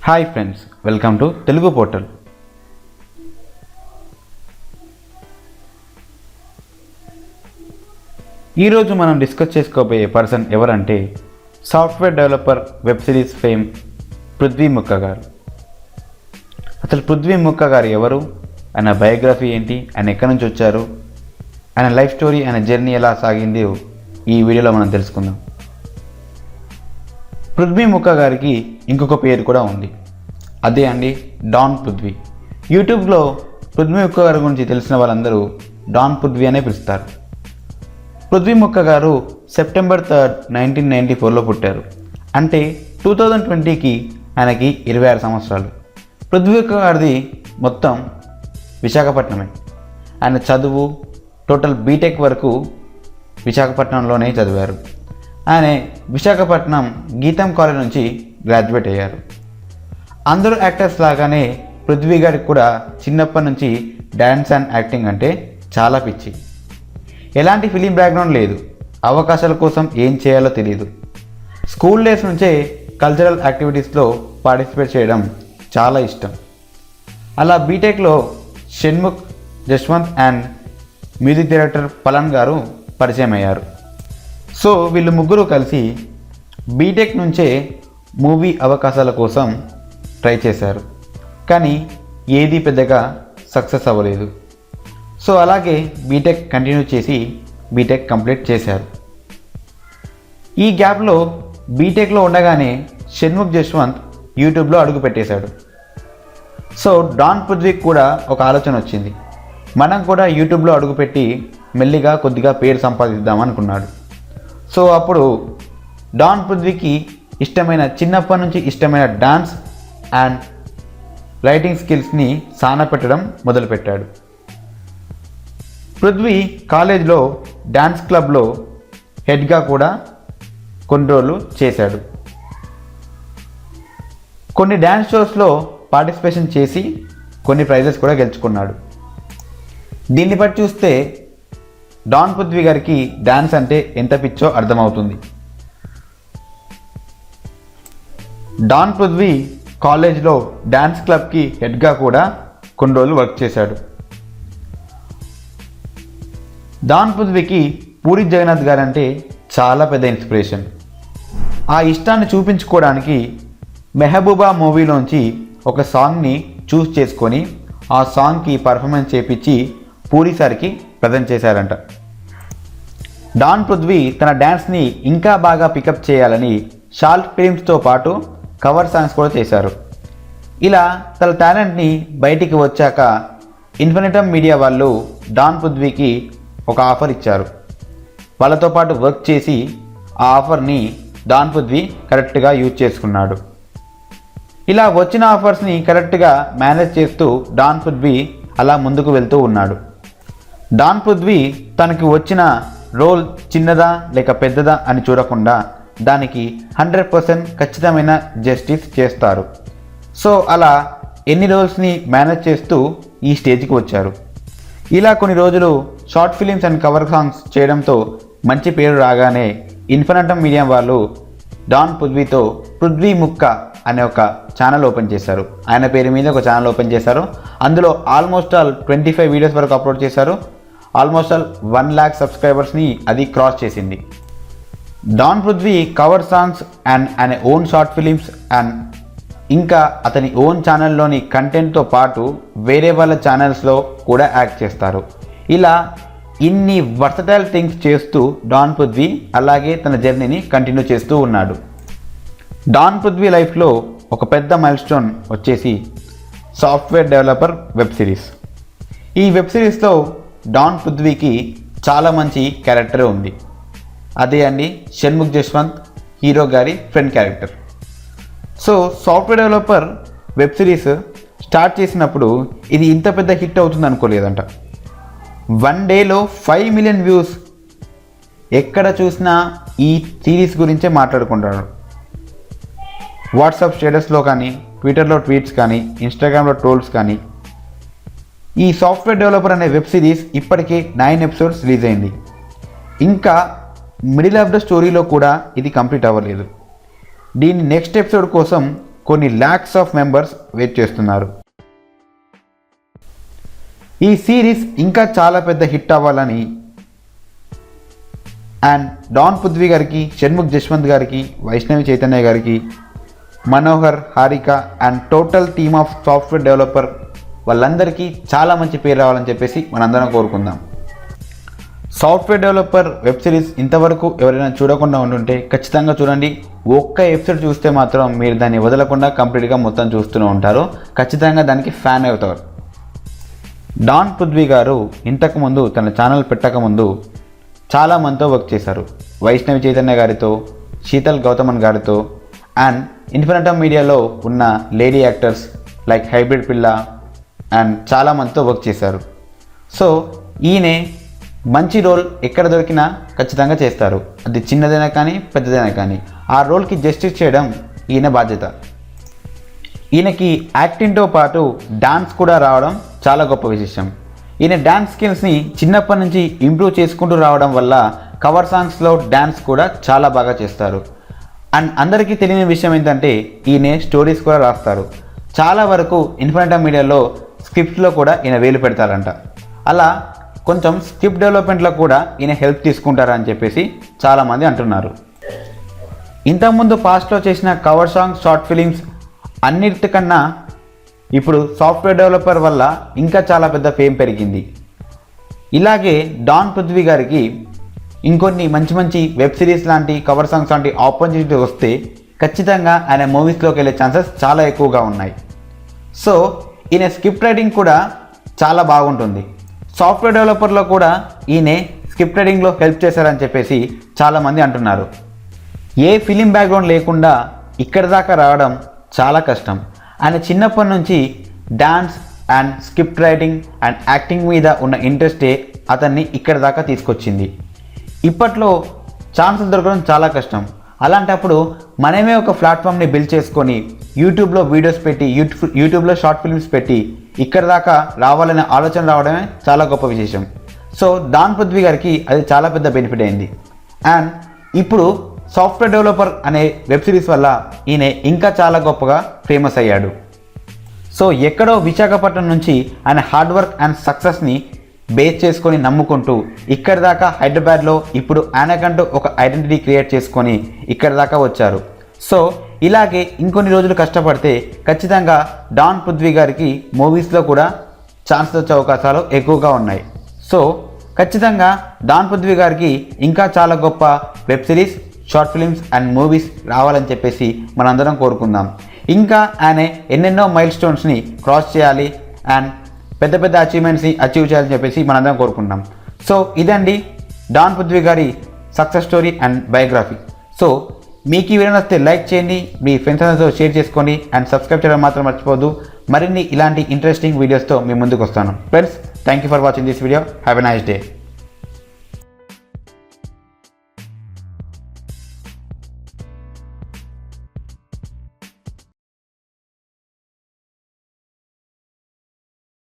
Hi friends, welcome to Telugu portal. ఈరోజు మనం discuss చేసుకోబోయే పర్సన్ ఎవరంటే software developer, web series fame Prithvi ముక్క గారు. అసలు పృథ్వీ ముక్క గారు ఎవరు, ఆయన బయోగ్రఫీ ఏంటి, ఆయన ఎక్కడి నుంచి వచ్చారు, ఆయన లైఫ్ స్టోరీ, ఆయన జర్నీ ఎలా సాగింది ఈ వీడియోలో మనం తెలుసుకుందాం. పృథ్వీ ముక్క గారికి ఇంకొక పేరు కూడా ఉంది, అదే అండి డాన్ పృథ్వీ. యూట్యూబ్లో పృథ్వీ ముక్క గారి గురించి తెలిసిన వాళ్ళందరూ డాన్ పృథ్వీ అనే పిలుస్తారు. పృథ్వీ ముక్క గారు సెప్టెంబర్ 3, 1994లో పుట్టారు. అంటే 2020కి ఆయనకి 26 సంవత్సరాలు. పృథ్వీ ముక్క గారిది మొత్తం విశాఖపట్నమే. ఆయన చదువు టోటల్ బీటెక్ వరకు విశాఖపట్నంలోనే చదివారు. ఆయన విశాఖపట్నం గీతం కాలేజ్ నుంచి గ్రాడ్యుయేట్ అయ్యారు. అందరూ యాక్టర్స్ లాగానే పృథ్వీ గారికి కూడా చిన్నప్పటి నుంచి డ్యాన్స్ అండ్ యాక్టింగ్ అంటే చాలా పిచ్చి. ఎలాంటి ఫిలిం బ్యాక్గ్రౌండ్ లేదు, అవకాశాల కోసం ఏం చేయాలో తెలియదు. స్కూల్ డేస్ నుంచే కల్చరల్ యాక్టివిటీస్లో పార్టిసిపేట్ చేయడం చాలా ఇష్టం. అలా బీటెక్లో Shanmukh Jaswanth and music director Palan గారు పరిచయం అయ్యారు. సో వీళ్ళు ముగ్గురు కలిసి బీటెక్ నుంచే మూవీ అవకాశాల కోసం ట్రై చేశారు, కానీ ఏది పెద్దగా సక్సెస్ అవ్వలేదు. సో అలాగే బీటెక్ కంటిన్యూ చేసి బీటెక్ కంప్లీట్ చేశారు. ఈ గ్యాప్లో బీటెక్లో ఉండగానే షణ్ముఖ్ జశ్వంత్ యూట్యూబ్లో అడుగు పెట్టేశాడు. సో డాన్ పృథ్వీకి కూడా ఒక ఆలోచన వచ్చింది, మనం కూడా యూట్యూబ్లో అడుగుపెట్టి మెల్లిగా కొద్దిగా పేరు సంపాదిద్దాం అనుకున్నాడు. సో అప్పుడు డాన్ పృథ్వీకి చిన్నప్పటి నుంచి ఇష్టమైన డాన్స్ అండ్ రైటింగ్ స్కిల్స్ని సానపెట్టడం మొదలుపెట్టాడు. పృథ్వీ కాలేజ్లో డ్యాన్స్ క్లబ్లో హెడ్గా కూడా కొన్ని రోజులు చేశాడు. కొన్ని డ్యాన్స్ షోస్లో పార్టిసిపేషన్ చేసి కొన్ని ప్రైజెస్ కూడా గెలుచుకున్నాడు. దీన్ని బట్టి చూస్తే డాన్ పృథ్వీ గారికి డ్యాన్స్ అంటే ఎంత పిచ్చో అర్థమవుతుంది. డాన్ పృథ్వీ కాలేజ్లో డ్యాన్స్ క్లబ్కి హెడ్గా కూడా కొన్ని రోజులు వర్క్ చేశాడు. డాన్ పృథ్వీకి పూరి జగన్నాథ్ గారు అంటే చాలా పెద్ద ఇన్స్పిరేషన్. ఆ ఇష్టాన్ని చూపించుకోవడానికి మెహబూబా మూవీలోంచి ఒక సాంగ్ని చూస్ చేసుకొని ఆ సాంగ్కి పర్ఫార్మెన్స్ చేపించి పూరి సార్కి ప్రజెంట్ చేశారంట. డాన్ పృథ్వీ తన డ్యాన్స్ని ఇంకా బాగా పికప్ చేయాలని షార్ట్ ఫిలిమ్స్తో పాటు కవర్ సాంగ్స్ కూడా చేశారు. ఇలా తన టాలెంట్ని బయటికి వచ్చాక ఇన్ఫినిటమ్ మీడియా వాళ్ళు డాన్ పృథ్వీకి ఒక ఆఫర్ ఇచ్చారు. వాళ్ళతో పాటు వర్క్ చేసి ఆ ఆఫర్ని డాన్ పృథ్వీ కరెక్ట్గా యూజ్ చేసుకున్నాడు. ఇలా వచ్చిన ఆఫర్స్ని కరెక్ట్గా మేనేజ్ చేస్తూ డాన్ పృథ్వీ అలా ముందుకు వెళ్తూ ఉన్నాడు. డాన్ పృథ్వీ తనకి వచ్చిన రోల్ చిన్నదా లేక పెద్దదా అని చూడకుండా దానికి 100% ఖచ్చితమైన జస్టిస్ చేస్తారు. సో అలా ఎన్ని రోల్స్ని మేనేజ్ చేస్తూ ఈ స్టేజ్కి వచ్చారు. ఇలా కొన్ని రోజులు short films and cover songs చేయడంతో మంచి పేరు రాగానే ఇన్ఫినిటమ్ మీడియా వాళ్ళు డాన్ పృథ్వీతో పృథ్వీ ముక్క అనే ఒక ఛానల్ ఓపెన్ చేశారు. ఆయన పేరు మీద ఒక ఛానల్ ఓపెన్ చేశారు. అందులో ఆల్మోస్ట్ 25 వీడియోస్ వరకు అప్లోడ్ చేశారు. ఆల్మోస్ట్ 1 lakh సబ్స్క్రైబర్స్ని అది క్రాస్ చేసింది. Don Prithvi cover songs and ఆయన ఓన్ షార్ట్ ఫిలిమ్స్ అండ్ ఇంకా అతని ఓన్ ఛానల్లోని కంటెంట్తో పాటు వేరే వాళ్ళ ఛానల్స్లో కూడా యాక్ట్ చేస్తారు. ఇలా ఇన్ని వర్సటైల్ థింగ్స్ చేస్తూ డాన్ పృథ్వీ అలాగే తన జర్నీని కంటిన్యూ చేస్తూ ఉన్నాడు. డాన్ పృథ్వీ లైఫ్లో ఒక పెద్ద మైల్ స్టోన్ వచ్చేసి సాఫ్ట్వేర్ డెవలపర్ వెబ్ సిరీస్. ఈ వెబ్ సిరీస్లో డాన్ పృథ్వీకి చాలా మంచి క్యారెక్టర్ ఉంది. అదే అండి షణ్ముఖ్ జశ్వంత్ హీరో గారి friend character. So software developer web series start చేసినప్పుడు ఇది ఇంత పెద్ద హిట్ అవుతుంది అనుకోలేదంట. 1 డేలో 5 million వ్యూస్. ఎక్కడ చూసినా ఈ సిరీస్ గురించే మాట్లాడుకుంటారు. వాట్సాప్ స్టేటస్లో కానీ, ట్విట్టర్లో ట్వీట్స్ కానీ, ఇన్స్టాగ్రామ్లో ట్రోల్స్ కానీ. ఈ సాఫ్ట్వేర్ డెవలపర్ అనే వెబ్ సిరీస్ ఇప్పటికే 9 ఎపిసోడ్స్ రిలీజ్ అయింది. ఇంకా మిడిల్ ఆఫ్ ద స్టోరీలో కూడా ఇది కంప్లీట్ అవ్వలేదు. దీని నెక్స్ట్ ఎపిసోడ్ కోసం కొన్ని ల్యాక్స్ ఆఫ్ మెంబర్స్ వెయిట్ చేస్తున్నారు. ఈ సిరీస్ ఇంకా చాలా పెద్ద హిట్ అవ్వాలని అండ్ డాన్ పృథ్వీ గారికి, షణ్ముఖ్ జశ్వంత్ గారికి, వైష్ణవి చైతన్య గారికి, Manohar, Harika and total team of software developer వాళ్ళందరికీ చాలా మంచి పేరు రావాలని చెప్పేసి మనందరం కోరుకుందాం. సాఫ్ట్వేర్ డెవలపర్ వెబ్ సిరీస్ ఇంతవరకు ఎవరైనా చూడకుండా ఉంటుంటే ఖచ్చితంగా చూడండి. ఒక్క ఎపిసోడ్ చూస్తే మాత్రం మీరు దాన్ని వదలకుండా కంప్లీట్గా మొత్తం చూస్తూనే ఉంటారు. ఖచ్చితంగా దానికి ఫ్యాన్ అవుతారు. డాన్ పృథ్వీ గారు ఇంతకుముందు తన ఛానల్ పెట్టకముందు చాలా మందితో వర్క్ చేశారు. వైష్ణవి చైతన్య గారితో, శీతల్ గౌతమన్ గారితో అండ్ ఇన్ఫినిటమ్ మీడియాలో ఉన్న లేడీ యాక్టర్స్ లైక్ హైబ్రిడ్ పిల్ల అండ్ చాలా మందితో వర్క్ చేశారు. సో ఈయనే మంచి రోల్ ఎక్కడ దొరికినా ఖచ్చితంగా చేస్తారు. అది చిన్నదైనా కానీ పెద్దదైనా కానీ ఆ రోల్కి జస్టిస్ చేయడం ఈయన బాధ్యత. ఈయనకి యాక్టింగ్తో పాటు డాన్స్ కూడా రావడం చాలా గొప్ప విశేషం. ఈయన డాన్స్ స్కిల్స్ని చిన్నప్పటి నుంచి ఇంప్రూవ్ చేసుకుంటూ రావడం వల్ల కవర్ సాంగ్స్లో డాన్స్ కూడా చాలా బాగా చేస్తారు. అండ్ అందరికీ తెలియని విషయం ఏంటంటే ఈయన స్టోరీస్ కూడా రాస్తారు. చాలా వరకు ఇన్ఫినిటమ్ మీడియాలో స్క్రిప్ట్లో కూడా ఈయన వేలు పెడతారంట. అలా కొంచెం స్క్రిప్ట్ డెవలప్మెంట్లో కూడా ఈయన హెల్ప్ తీసుకుంటారని చెప్పేసి చాలామంది అంటున్నారు. ఇంతకుముందు పాస్ట్లో చేసిన కవర్ సాంగ్స్, షార్ట్ ఫిలిమ్స్ అన్నిటికన్నా ఇప్పుడు సాఫ్ట్వేర్ డెవలపర్ వల్ల ఇంకా చాలా పెద్ద ఫేమ్ పెరిగింది. ఇలాగే డాన్ పృథ్వీ గారికి ఇంకొన్ని మంచి మంచి వెబ్ సిరీస్ లాంటి, కవర్ సాంగ్స్ లాంటి ఆపర్చునిటీ వస్తే ఖచ్చితంగా ఆయన మూవీస్లోకి వెళ్ళే ఛాన్సెస్ చాలా ఎక్కువగా ఉన్నాయి. సో ఈయన స్క్రిప్ట్ రైటింగ్ కూడా చాలా బాగుంటుంది. సాఫ్ట్వేర్ డెవలపర్లో కూడా ఈయన స్క్రిప్ట్ రైటింగ్లో హెల్ప్ చేశారని చెప్పేసి చాలామంది అంటున్నారు. ఏ ఫిలిం బ్యాక్గ్రౌండ్ లేకుండా ఇక్కడి దాకా రావడం చాలా కష్టం. ఆయన చిన్నప్పటి నుంచి dance and script writing and acting మీద ఉన్న ఇంట్రెస్టే అతన్ని ఇక్కడి దాకా తీసుకొచ్చింది. ఇప్పట్లో ఛాన్సెస్ దొరకడం చాలా కష్టం. అలాంటప్పుడు మనమే ఒక ప్లాట్ఫామ్ని బిల్డ్ చేసుకొని యూట్యూబ్లో వీడియోస్ పెట్టి, యూట్యూబ్లో షార్ట్ ఫిల్మ్స్ పెట్టి ఇక్కడ దాకా రావాలనే ఆలోచన రావడమే చాలా గొప్ప విశేషం. సో డాన్ పృథ్వీ గారికి అది చాలా పెద్ద బెనిఫిట్ అయింది. అండ్ ఇప్పుడు సాఫ్ట్వేర్ డెవలపర్ అనే వెబ్ సిరీస్ వల్ల ఈయన ఇంకా చాలా గొప్పగా ఫేమస్ అయ్యాడు. సో ఎక్కడో విశాఖపట్నం నుంచి ఆయన హార్డ్ వర్క్ అండ్ సక్సెస్ని బేస్ చేసుకొని నమ్ముకుంటూ ఇక్కడి దాకా హైదరాబాద్లో ఇప్పుడు ఆయనకంటూ ఒక ఐడెంటిటీ క్రియేట్ చేసుకొని ఇక్కడి దాకా వచ్చారు. సో ఇలాగే ఇంకొన్ని రోజులు కష్టపడితే ఖచ్చితంగా డాన్ పృథ్వీ గారికి మూవీస్లో కూడా ఛాన్స్ వచ్చే అవకాశాలు ఎక్కువగా ఉన్నాయి. సో ఖచ్చితంగా డాన్ పృథ్వీ గారికి ఇంకా చాలా గొప్ప web series, short films and movies రావాలని చెప్పేసి మనందరం కోరుకుందాం. ఇంకా ఆయన ఎన్నెన్నో మైల్ స్టోన్స్ని క్రాస్ చేయాలి అండ్ పెద్ద పెద్ద అచీవ్మెంట్స్ని అచీవ్ చేయాలని చెప్పేసి మనందరం కోరుకుంటాం. సో ఇదండి డాన్ పృథ్వీ గారి success story and biography. So మీకు ఈ వీడియో నచ్చితే లైక్ చేయండి, మీ ఫ్రెండ్స్ అందరితో షేర్ చేసుకోండి అండ్ సబ్స్క్రైబ్ చేయడం మాత్రం మర్చిపోవద్దు. మరిన్ని ఇలాంటి ఇంట్రెస్టింగ్ వీడియోస్తో మీ ముందుకు వస్తాను. Friends, thank you for watching this video. Have a nice day.